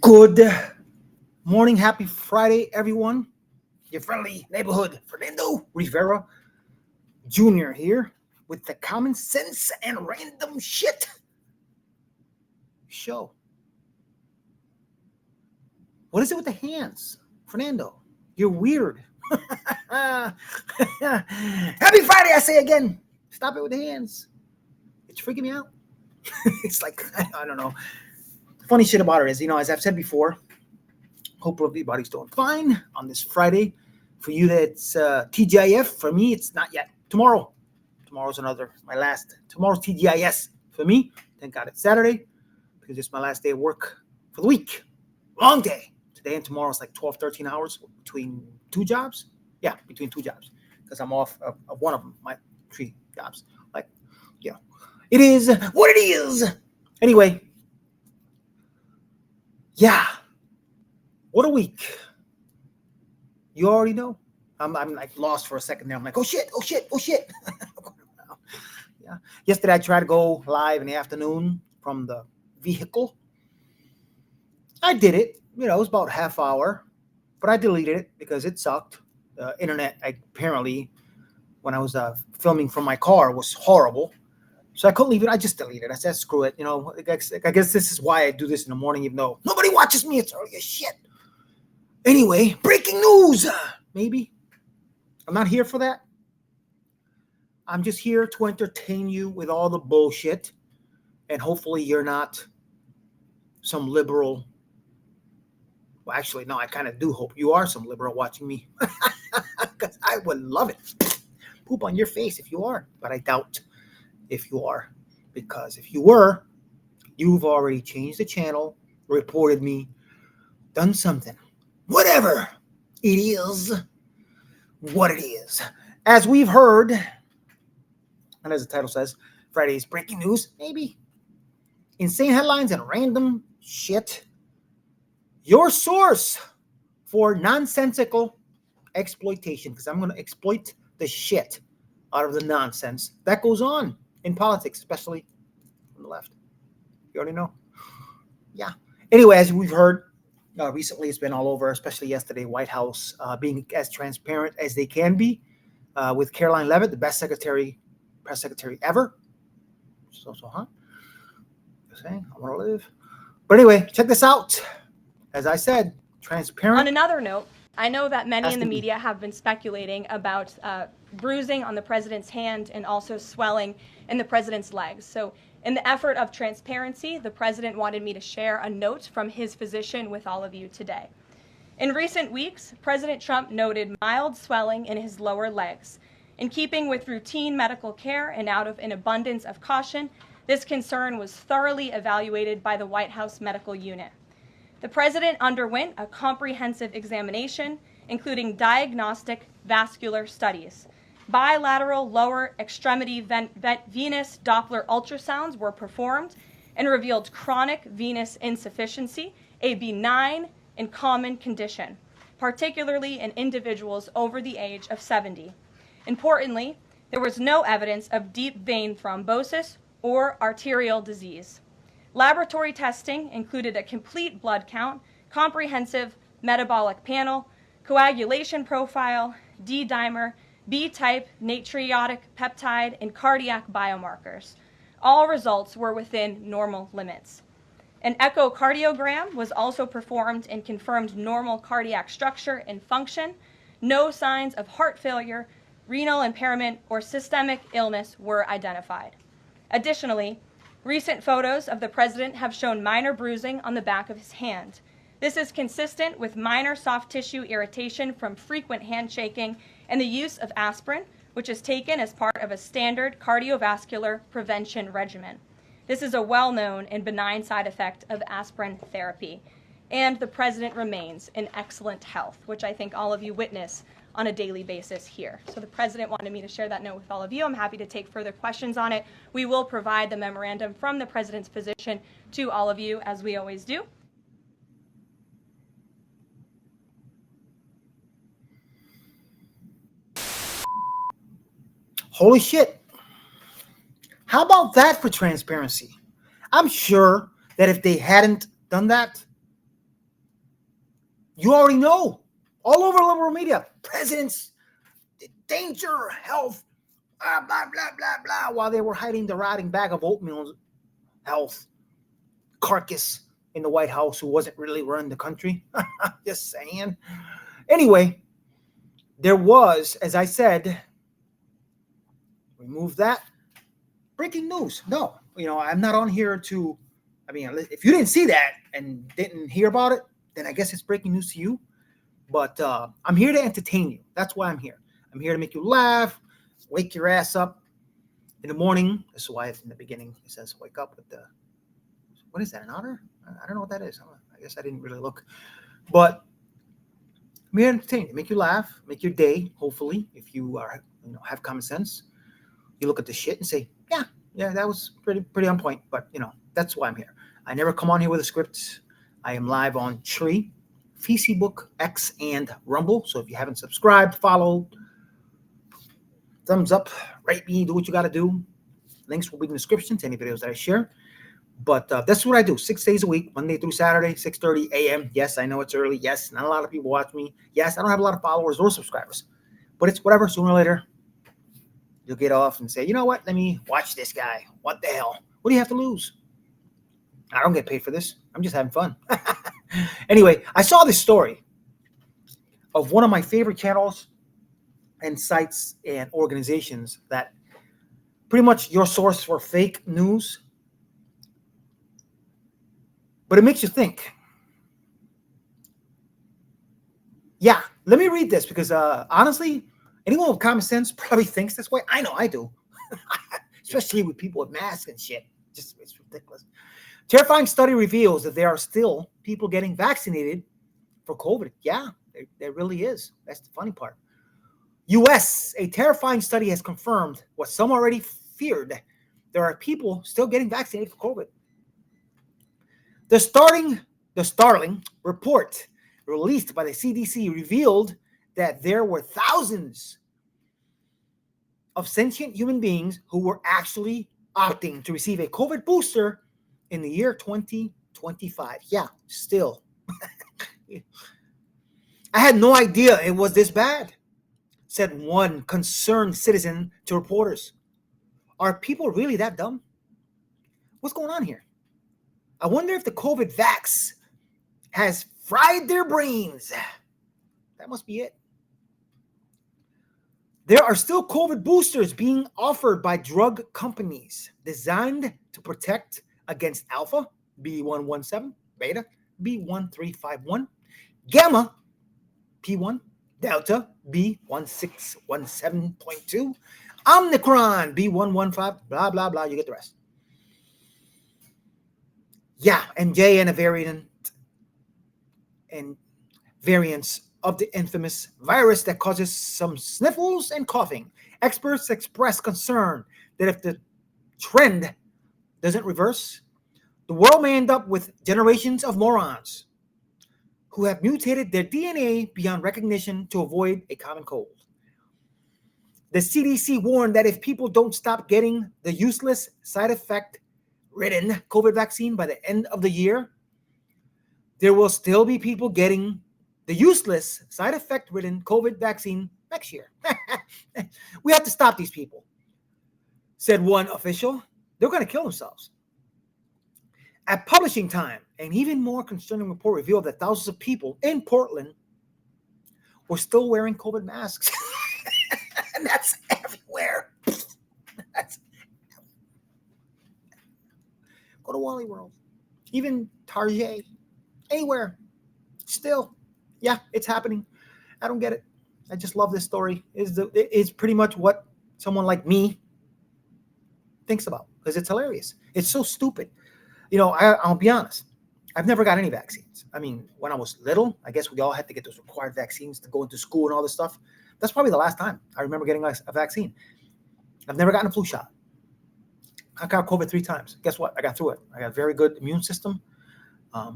Good morning, happy Friday, everyone. Your friendly neighborhood Fernando Rivera Jr. here with the common sense and random shit show. What is it with the hands? Fernando, you're weird. Happy Friday, I say again. Stop it with the hands. It's freaking me out. It's like, I don't know. Funny shit about it is, as I've said before, hope everybody's doing fine on this Friday. For you, that's TGIF. For me, it's not yet. Tomorrow's tomorrow's TGIS for me. Thank God it's Saturday because it's my last day of work for the week. Long day. Today and tomorrow is like 12, 13 hours between two jobs. Yeah, between two jobs because I'm off of one of them, my 3 jobs. It is what it is. Anyway, yeah. What a week. You already know. I'm like lost for a second there. I'm like, oh shit. Yeah. Yesterday I tried to go live in the afternoon from the vehicle. I did it. It was about half hour, but I deleted it because it sucked. The internet, apparently, when I was filming from my car, was horrible. So I couldn't leave it. I just deleted it. I said, screw it. I guess this is why I do this in the morning, even though nobody watches me. It's early as shit. Anyway, breaking news. Maybe. I'm not here for that. I'm just here to entertain you with all the bullshit. And hopefully you're not some liberal. Well, actually, no, I kind of do hope you are some liberal watching me. Because I would love it. Poop on your face if you are. But I doubt if you are. Because if you were, you've already changed the channel, reported me, done something. Whatever it is, what it is. As we've heard, and as the title says, Friday's breaking news, maybe. Insane headlines and random shit. Your source for nonsensical exploitation, because I'm going to exploit the shit out of the nonsense that goes on in politics, especially on the left. You already know. Yeah. Anyway, as we've heard, recently it's been all over, especially yesterday, White House being as transparent as they can be with Caroline Leavitt, the best press secretary ever. So, huh? Just saying, I want to live. But anyway, check this out. As I said, transparent. On another note, I know that many in the media have been speculating about bruising on the president's hand and also swelling in the president's legs. So in the effort of transparency, the president wanted me to share a note from his physician with all of you today. In recent weeks, President Trump noted mild swelling in his lower legs. In keeping with routine medical care and out of an abundance of caution, this concern was thoroughly evaluated by the White House medical unit. The president underwent a comprehensive examination, including diagnostic vascular studies. Bilateral lower extremity venous Doppler ultrasounds were performed and revealed chronic venous insufficiency, a benign and common condition, particularly in individuals over the age of 70. Importantly, there was no evidence of deep vein thrombosis or arterial disease. Laboratory testing included a complete blood count, comprehensive metabolic panel, coagulation profile, D-dimer, B-type natriuretic peptide, and cardiac biomarkers. All results were within normal limits. An echocardiogram was also performed and confirmed normal cardiac structure and function. No signs of heart failure, renal impairment, or systemic illness were identified. Additionally, recent photos of the president have shown minor bruising on the back of his hand. This is consistent with minor soft tissue irritation from frequent handshaking and the use of aspirin, which is taken as part of a standard cardiovascular prevention regimen. This is a well-known and benign side effect of aspirin therapy. And the president remains in excellent health, which I think all of you witness on a daily basis here. So the president wanted me to share that note with all of you. I'm happy to take further questions on it. We will provide the memorandum from the president's physician to all of you, as we always do. Holy shit. How about that for transparency? I'm sure that if they hadn't done that, You already know. All over liberal media. Presidents, danger, health, blah, blah, blah, blah, blah, while they were hiding the rotting bag of oatmeal health carcass in the White House who wasn't really running the country. Just saying. Anyway, there was, as I said, remove that. Breaking news. No, I'm not on here to, if you didn't see that and didn't hear about it, then I guess it's breaking news to you. But I'm here to entertain you. That's why I'm here. I'm here to make you laugh, wake your ass up in the morning. That's why in the beginning it says wake up with the, what is that, an otter? I don't know what that is. I guess I didn't really look. But I'm here to entertain you, make you laugh, make your day, hopefully, if you are, have common sense. You look at the shit and say, yeah, that was pretty on point. But, that's why I'm here. I never come on here with a script. I am live on Tree, Facebook, X, and Rumble. So if you haven't subscribed, follow, thumbs up, rate me, do what you got to do. Links will be in the description to any videos that I share. But that's what I do 6 days a week, Monday through Saturday, 6:30 a.m. Yes, I know it's early. Yes, not a lot of people watch me. Yes, I don't have a lot of followers or subscribers. But it's whatever. Sooner or later, you'll get off and say, you know what? Let me watch this guy. What the hell? What do you have to lose? I don't get paid for this. I'm just having fun. Anyway, I saw this story of one of my favorite channels and sites and organizations that pretty much your source for fake news. But it makes you think. Yeah, let me read this because honestly, anyone with common sense probably thinks this way. I know I do. Especially with people with masks and shit. It's ridiculous. Terrifying study reveals that there are still people getting vaccinated for COVID. Yeah, there really is. That's the funny part. U.S., a terrifying study has confirmed what some already feared. There are people still getting vaccinated for COVID. The startling report released by the CDC revealed that there were thousands of sentient human beings who were actually opting to receive a COVID booster in the year 2025. Yeah, still. I had no idea it was this bad, said one concerned citizen to reporters. Are people really that dumb? What's going on here? I wonder if the COVID vax has fried their brains. That must be it. There are still COVID boosters being offered by drug companies designed to protect against Alpha, B117, Beta, B1351, Gamma, P1, Delta, B1617.2, Omicron, B115, blah, blah, blah. You get the rest. Yeah, and J and a variant and variants of the infamous virus that causes some sniffles and coughing. Experts express concern that if the trend doesn't reverse, the world may end up with generations of morons who have mutated their DNA beyond recognition to avoid a common cold. The CDC warned that if people don't stop getting the useless side effect-ridden COVID vaccine by the end of the year, there will still be people getting the useless side effect-ridden COVID vaccine next year. We have to stop these people, said one official. They're going to kill themselves. At publishing time, an even more concerning report revealed that thousands of people in Portland were still wearing COVID masks. And that's everywhere. Go to Wally World, even Target, anywhere. Still, yeah, it's happening. I don't get it. I just love this story. It's pretty much what someone like me thinks about because it's hilarious. It's so stupid. I'll be honest. I've never got any vaccines. I mean, when I was little, I guess we all had to get those required vaccines to go into school and all this stuff. That's probably the last time I remember getting a vaccine. I've never gotten a flu shot. I got COVID 3 times. Guess what? I got through it. I got a very good immune system. I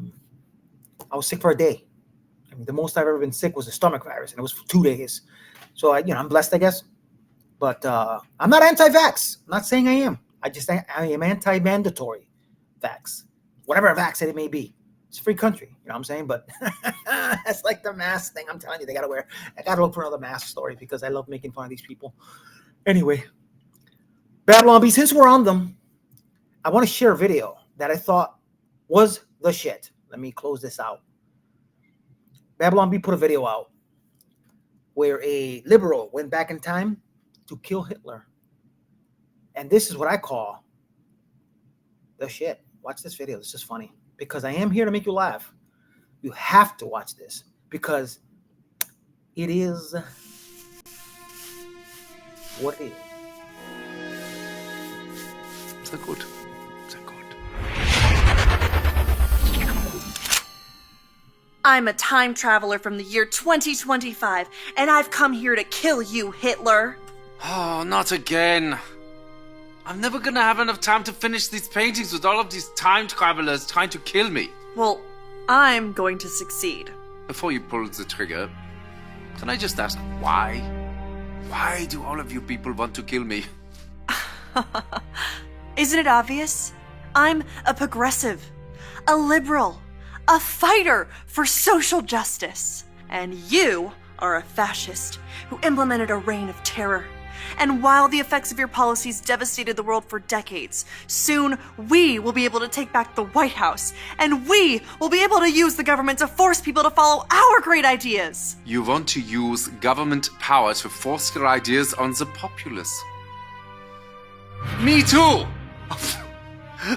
was sick for a day. I mean, the most I've ever been sick was a stomach virus, and it was for 2 days. So, I'm blessed, I guess. But I'm not anti-vax. I'm not saying I am. I am anti-mandatory vax. Whatever vax it may be. It's a free country, you know what I'm saying? But it's like the mask thing. I'm telling you, they gotta wear. I gotta look for another mask story because I love making fun of these people. Anyway, Babylon Bee, since we're on them, I want to share a video that I thought was the shit. Let me close this out. Babylon Bee put a video out where a liberal went back in time to kill Hitler. And this is what I call the shit. Watch this video. This is funny. Because I am here to make you laugh. You have to watch this. Because it is what it is. So good. So good. I'm a time traveler from the year 2025, and I've come here to kill you, Hitler. Oh, not again. I'm never gonna have enough time to finish these paintings with all of these time travelers trying to kill me. Well, I'm going to succeed. Before you pull the trigger, can I just ask why? Why do all of you people want to kill me? Isn't it obvious? I'm a progressive, a liberal, a fighter for social justice. And you are a fascist who implemented a reign of terror. And while the effects of your policies devastated the world for decades, soon we will be able to take back the White House, and we will be able to use the government to force people to follow our great ideas. You want to use government power to force your ideas on the populace. Me too!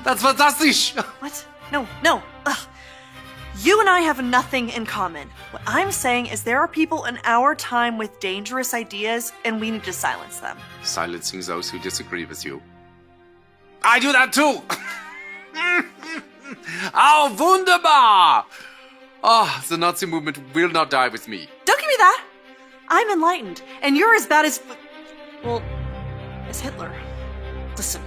That's fantastic! What? No. Ugh. You and I have nothing in common. What I'm saying is there are people in our time with dangerous ideas, and we need to silence them. Silencing those who disagree with you. I do that too! Oh, wunderbar! Oh, the Nazi movement will not die with me. Don't give me that! I'm enlightened, and you're as bad as... well, as Hitler. Listen,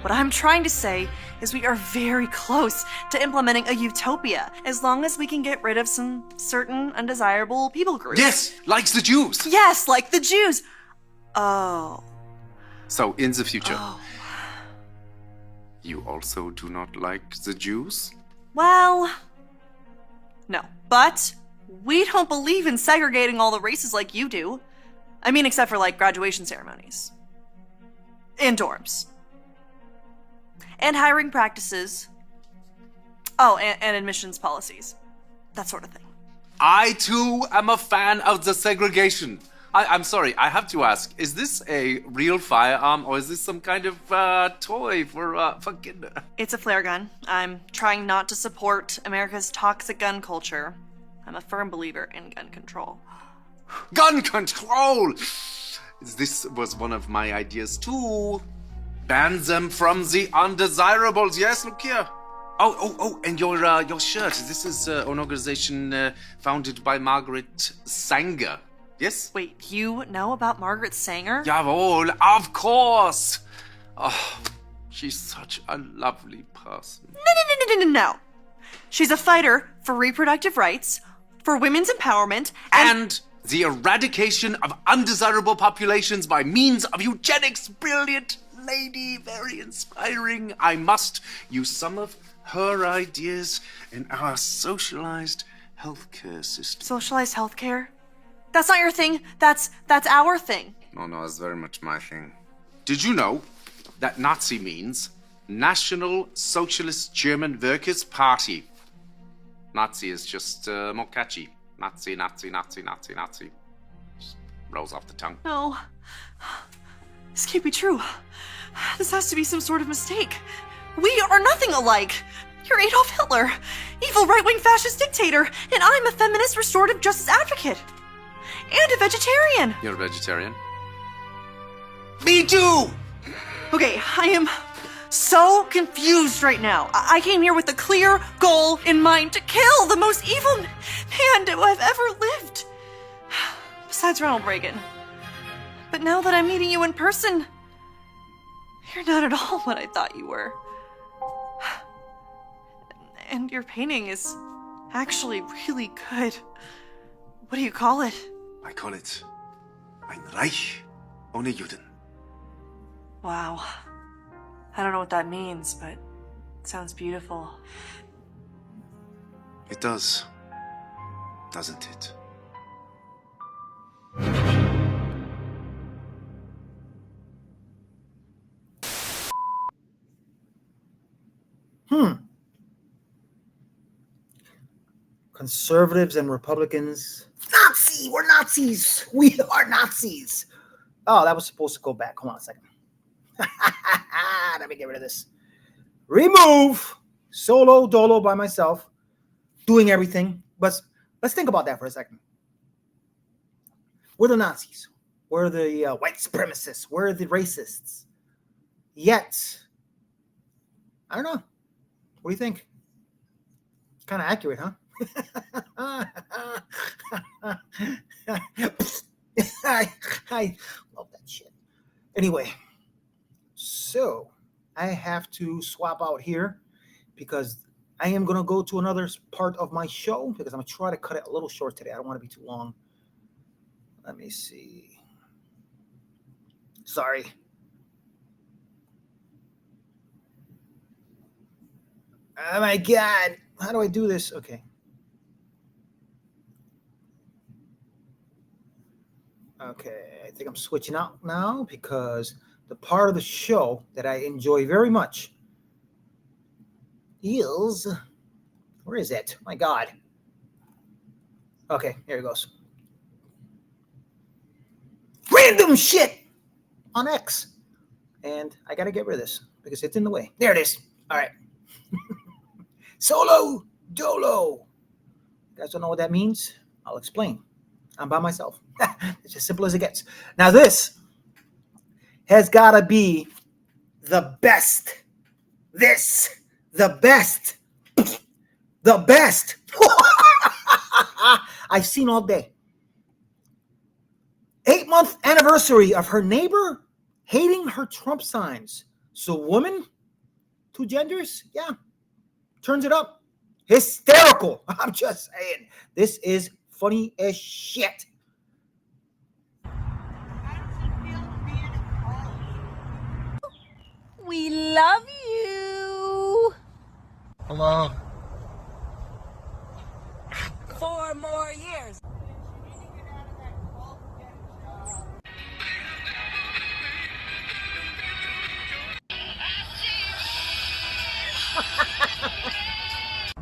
what I'm trying to say is we are very close to implementing a utopia, as long as we can get rid of some certain undesirable people groups. Yes, like the Jews. Yes, like the Jews. Oh. So, in the future, Oh. you also do not like the Jews? Well, no. But we don't believe in segregating all the races like you do. I mean, except for, like, graduation ceremonies. And dorms. And hiring practices. Oh, and admissions policies. That sort of thing. I too am a fan of the segregation. I'm sorry, I have to ask, is this a real firearm or is this some kind of toy for kinder? It's a flare gun. I'm trying not to support America's toxic gun culture. I'm a firm believer in gun control. Gun control! This was one of my ideas too. Ban them from the undesirables. Yes, look here. Oh, and your shirt. This is an organization founded by Margaret Sanger. Yes? Wait, you know about Margaret Sanger? Jawohl, of course. Oh, she's such a lovely person. No. She's a fighter for reproductive rights, for women's empowerment, And the eradication of undesirable populations by means of eugenics. Brilliant lady, very inspiring. I must use some of her ideas in our socialized healthcare system. socialized healthcare. That's not your thing. That's our thing. No, it's very much my thing. Did you know that Nazi means National Socialist German Workers' Party? Nazi is just more catchy. Nazi. Just rolls off the tongue. No. This can't be true. This has to be some sort of mistake. We are nothing alike. You're Adolf Hitler, evil right-wing fascist dictator, and I'm a feminist restorative justice advocate. And a vegetarian. You're a vegetarian? Me too! Okay, I am so confused right now. I came here with a clear goal in mind to kill the most evil man who I've ever lived. Besides Ronald Reagan. But now that I'm meeting you in person, you're not at all what I thought you were. And your painting is actually really good. What do you call it? I call it Ein Reich ohne Juden. Wow. I don't know what that means, but it sounds beautiful. It does, doesn't it? Conservatives and Republicans. Nazi! We're Nazis! We are Nazis! Oh, that was supposed to go back. Hold on a second. Let me get rid of this. Remove. Solo dolo by myself. Doing everything. But let's think about that for a second. We're the Nazis. We're the white supremacists. We're the racists. Yet, I don't know. What do you think? Kind of accurate, huh? I love that shit. Anyway, so I have to swap out here because I am going to go to another part of my show because I'm going to try to cut it a little short today. I don't want to be too long. Let me see. Sorry. Oh my God. How do I do this? Okay. Okay, I think I'm switching out now because the part of the show that I enjoy very much is, where is it? My God. Okay, here it goes. Random shit on X. And I got to get rid of this because it's in the way. There it is. All right. Solo dolo. You guys don't know what that means? I'll explain. I'm by myself. It's as simple as it gets. Now this has got to be the best. The best. The best. I've seen all day. 8-month anniversary of her neighbor hating her Trump signs. So woman, 2 genders, yeah, turns it up. Hysterical. I'm just saying. This is funny as shit. We love you. Hello. 4 more years.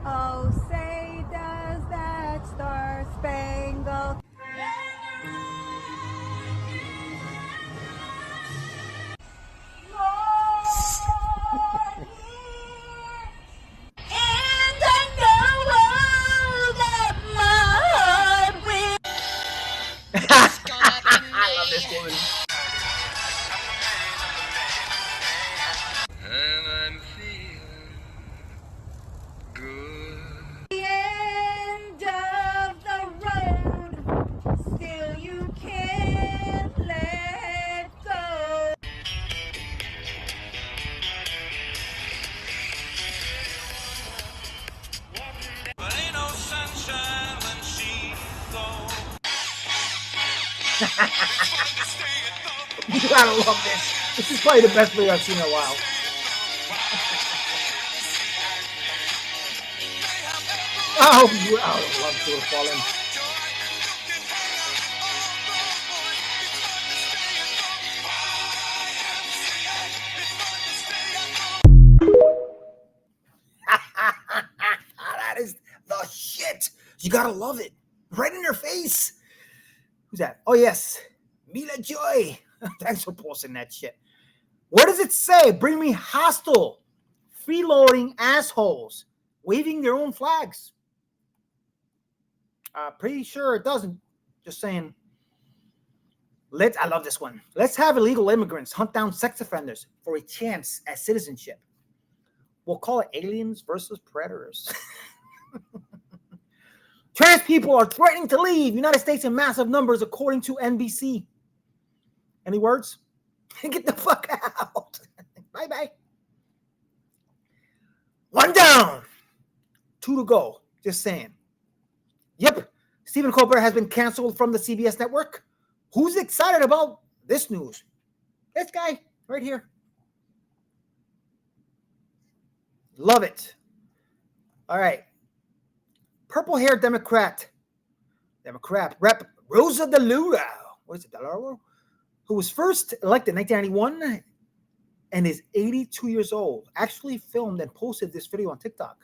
Oh, say does that star spangled and I know that my heart will. I love this woman. And I'm feeling good. The end of the road, still you can't let go. But ain't no sunshine when she's gone. You gotta love this. This is probably the best video I've seen in a while. Oh, I would love to have fallen. That is the shit. You gotta love it. Right in their face. Who's that? Oh, yes. Mila Joy. Thanks for posting that shit. What does it say? Bring me hostile, freeloading assholes waving their own flags. Pretty sure it doesn't. Just saying. I love this one. Let's have illegal immigrants hunt down sex offenders for a chance at citizenship. We'll call it aliens versus predators. Trans people are threatening to leave United States in massive numbers, according to NBC. Any words? Get the fuck out. Bye-bye. 1 down. 2 to go. Just saying. Yep. Stephen Colbert has been canceled from the CBS network. Who's excited about this news? This guy right here. Love it. All right. purple-haired Democrat Rep. Rosa DeLauro. What is it, DeLauro? Who was first elected in 1991 and is 82 years old. Actually filmed and posted this video on TikTok.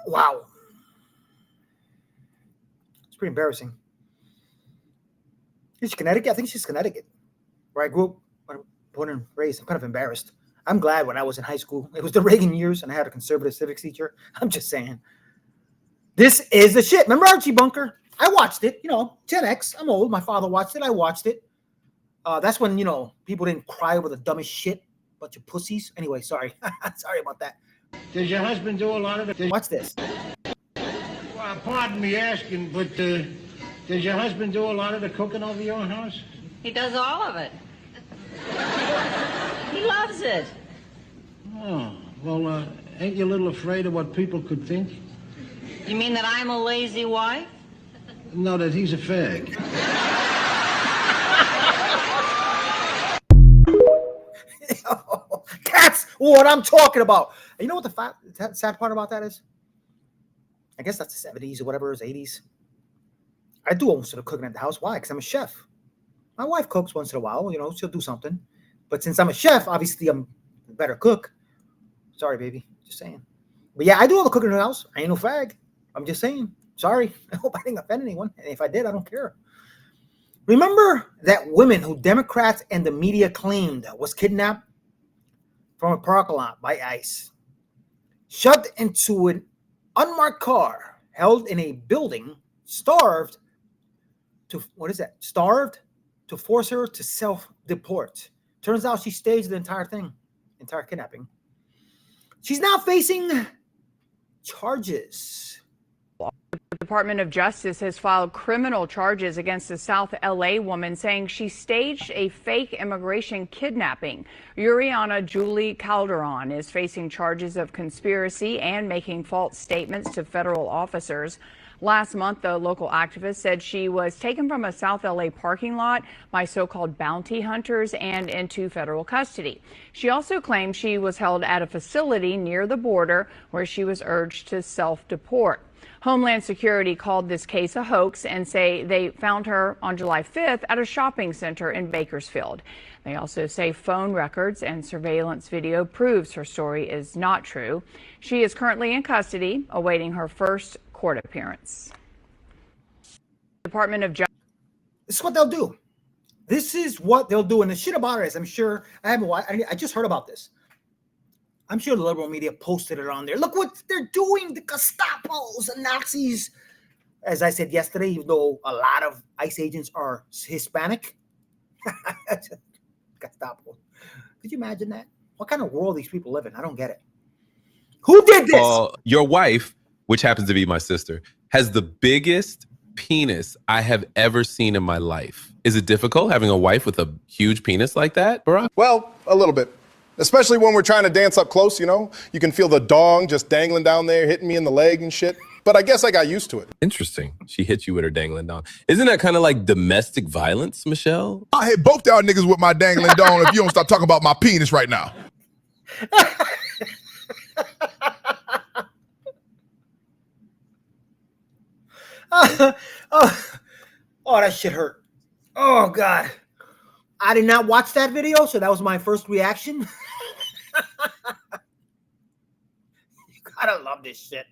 Wow. It's pretty embarrassing. She's Connecticut. I think she's Connecticut, where I grew up, born and raised. I'm kind of embarrassed. I'm glad when I was in high school, it was the Reagan years, and I had a conservative civics teacher. I'm just saying. This is the shit. Remember Archie Bunker? I watched it. Gen X. I'm old. My father watched it. I watched it. That's when, people didn't cry over the dumbest shit. Bunch of pussies. Anyway, sorry. Sorry about that. Does your husband do a lot of it? Watch this. Well, pardon me asking, but does your husband do a lot of the cooking over your house? He does all of it. He loves it. Oh, well, ain't you a little afraid of what people could think? You mean that I'm a lazy wife? No, that he's a fag. That's what I'm talking about. And you know what the sad part about that is? I guess that's the 70s or whatever it was, 80s. I do almost of the cooking at the house. Why? Because I'm a chef. My wife cooks once in a while. She'll do something. But since I'm a chef, obviously I'm a better cook. Sorry, baby. Just saying. But yeah, I do all the cooking in the house. I ain't no fag. I'm just saying. Sorry. I hope I didn't offend anyone. And if I did, I don't care. Remember that woman who Democrats and the media claimed was kidnapped from a parking lot by ICE, shoved into an unmarked car, held in a building, starved to force her to self-deport. Turns out she staged the entire kidnapping. She's now facing charges. The Department of Justice has filed criminal charges against a South LA woman saying she staged a fake immigration kidnapping. Uriana Julie Calderon is facing charges of conspiracy and making false statements to federal officers. Last month, the local activist said she was taken from a South LA parking lot by so-called bounty hunters and into federal custody. She also claimed she was held at a facility near the border where she was urged to self-deport. Homeland Security called this case a hoax and say they found her on July 5th at a shopping center in Bakersfield. They also say phone records and surveillance video proves her story is not true. She is currently in custody, awaiting her first court appearance. Department of Justice. This is what they'll do. This is what they'll do. And the shit about it is, I'm sure, I just heard about this. I'm sure the liberal media posted it on there. Look what they're doing, the Gestapos and Nazis. As I said yesterday, even though a lot of ICE agents are Hispanic. Gestapo. Could you imagine that? What kind of world these people live in? I don't get it. Who did this? Your wife, which happens to be my sister, has the biggest penis I have ever seen in my life. Is it difficult having a wife with a huge penis like that, Barack? Well, a little bit. Especially when we're trying to dance up close, You can feel the dong just dangling down there, hitting me in the leg and shit. But I guess I got used to it. Interesting. She hit you with her dangling dong. Isn't that kind of like domestic violence, Michelle? I hit both y'all niggas with my dangling dong if you don't stop talking about my penis right now. Oh, that shit hurt. Oh, God. I did not watch that video, so that was my first reaction. You gotta love this shit.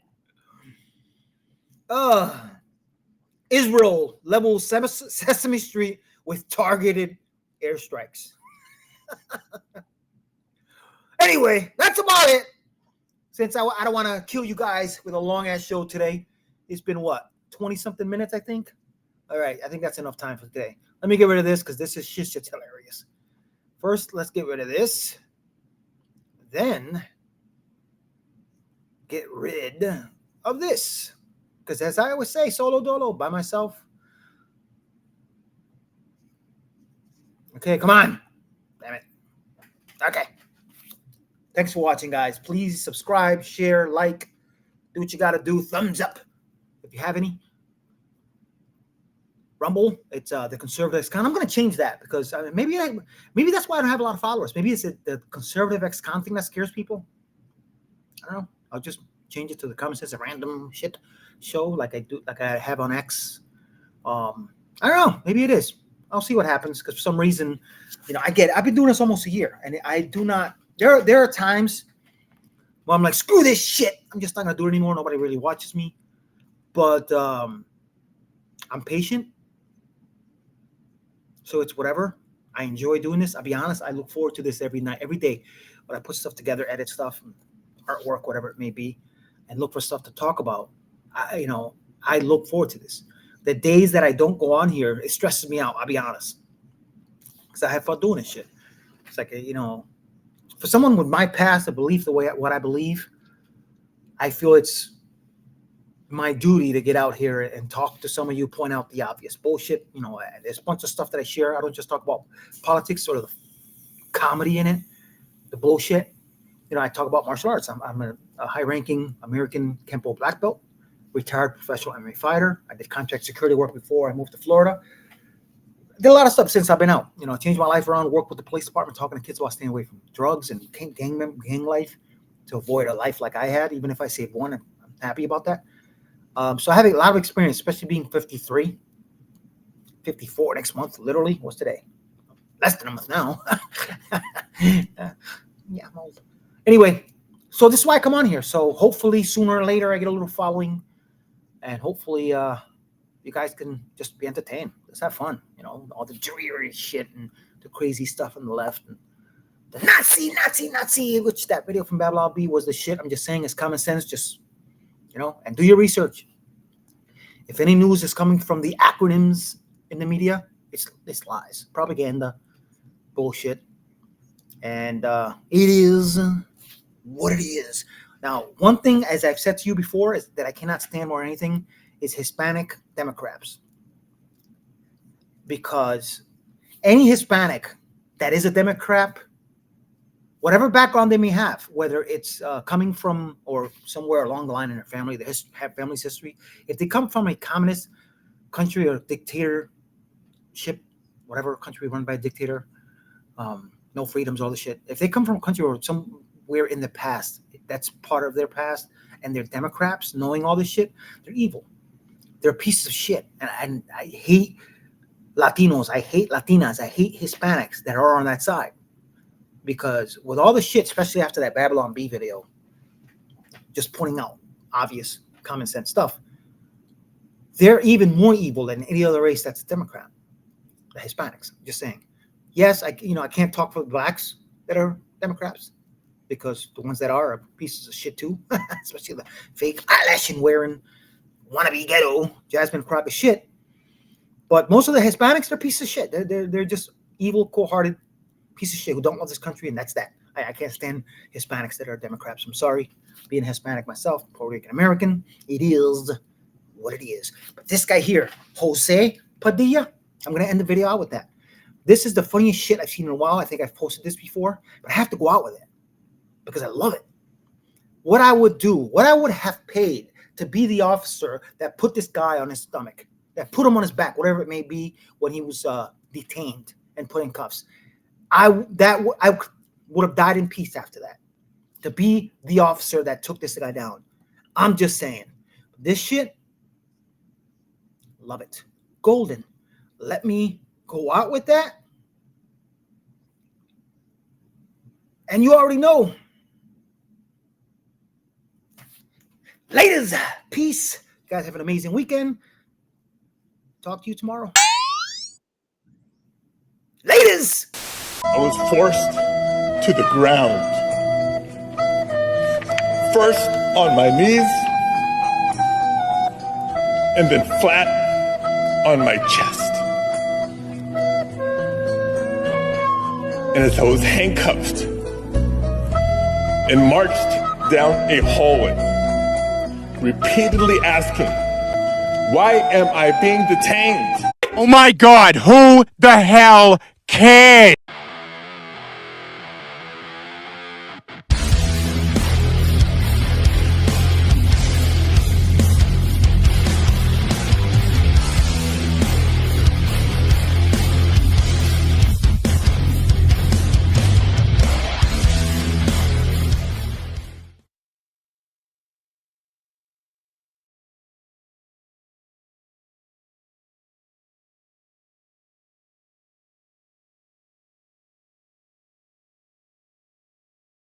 Israel levels Sesame Street with targeted airstrikes. Anyway, that's about it. Since I don't want to kill you guys with a long-ass show today. It's been, 20-something minutes, I think? All right, I think that's enough time for today. Let me get rid of this because this is just hilarious. First, let's get rid of this. Then, get rid of this. Because as I always say, solo dolo, by myself. Okay, come on. Damn it. Okay. Thanks for watching, guys. Please subscribe, share, like, do what you got to do. Thumbs up if you have any. Rumble, it's the conservative ex-con. I'm going to change that because maybe that's why I don't have a lot of followers. Maybe it's the conservative ex-con thing that scares people. I don't know. I'll just change it to the Common Sense of Random Shit show like I have on X. I don't know. Maybe it is. I'll see what happens because for some reason, I've been doing this almost a year, and I do not. There are times where I'm like, screw this shit. I'm just not gonna do it anymore. Nobody really watches me, but I'm patient. So it's whatever. I enjoy doing this. I'll be honest. I look forward to this every night, every day, when I put stuff together, edit stuff, artwork, whatever it may be, and look for stuff to talk about. I look forward to this. The days that I don't go on here, it stresses me out. I'll be honest, because I have fun doing this shit. It's like, for someone with my past, a belief what I believe, I feel it's my duty to get out here and talk to some of you, point out the obvious bullshit. There's a bunch of stuff that I share. I don't just talk about politics or the comedy in it, the bullshit. I talk about martial arts. I'm a high-ranking American Kempo black belt, retired professional MMA fighter. I did contract security work before I moved to Florida. Did a lot of stuff since I've been out. Changed my life around, worked with the police department, talking to kids about staying away from drugs and gang life to avoid a life like I had. Even if I saved one, I'm happy about that. So I have a lot of experience, especially being 53, 54 next month, literally. What's today? Less than a month now. Yeah, I'm old. Anyway, so this is why I come on here. So hopefully sooner or later I get a little following, and hopefully you guys can just be entertained. Let's have fun. All the dreary shit and the crazy stuff on the left. And the Nazi, which that video from Babylon B was the shit. I'm just saying it's common sense. Just, and do your research. If any news is coming from the acronyms in the media, it's lies, propaganda, bullshit. And it is what it is. Now, one thing, as I've said to you before, is that I cannot stand more than anything is Hispanic Democrats. Because any Hispanic that is a Democrat, whatever background they may have, whether it's coming from or somewhere along the line in their family, they have family's history, if they come from a communist country or dictatorship, whatever country run by a dictator, no freedoms, all the shit. If they come from a country or somewhere in the past, that's part of their past, and they're Democrats, knowing all this shit, they're evil. They're pieces of shit. And I hate Latinos. I hate Latinas. I hate Hispanics that are on that side. Because with all the shit, especially after that Babylon B video, just pointing out obvious common sense stuff, they're even more evil than any other race that's a Democrat. The Hispanics. Just saying. Yes, I can't talk for the blacks that are Democrats, because the ones that are pieces of shit too, especially the fake eyelashing wearing, wannabe ghetto, Jasmine Crockett shit. But most of the Hispanics, they're pieces of shit. They're just evil, cold-hearted pieces of shit who don't love this country, and that's that. I can't stand Hispanics that are Democrats. I'm sorry, being Hispanic myself, Puerto Rican American, it is what it is. But this guy here, Jose Padilla, I'm going to end the video out with that. This is the funniest shit I've seen in a while. I think I've posted this before, but I have to go out with it because I love it. What I would do, what I would have paid to be the officer that put this guy on his stomach, that put him on his back, whatever it may be, when he was detained and put in cuffs. I would have died in peace after that, to be the officer that took this guy down. I'm just saying, this shit, love it. Golden. Let me go out with that. And you already know. Ladies, peace. You guys have an amazing weekend. Talk to you tomorrow. Ladies! I was forced to the ground. First on my knees, and then flat on my chest. And as I was handcuffed and marched down a hallway, repeatedly asking, why am I being detained? Oh my God, who the hell cares?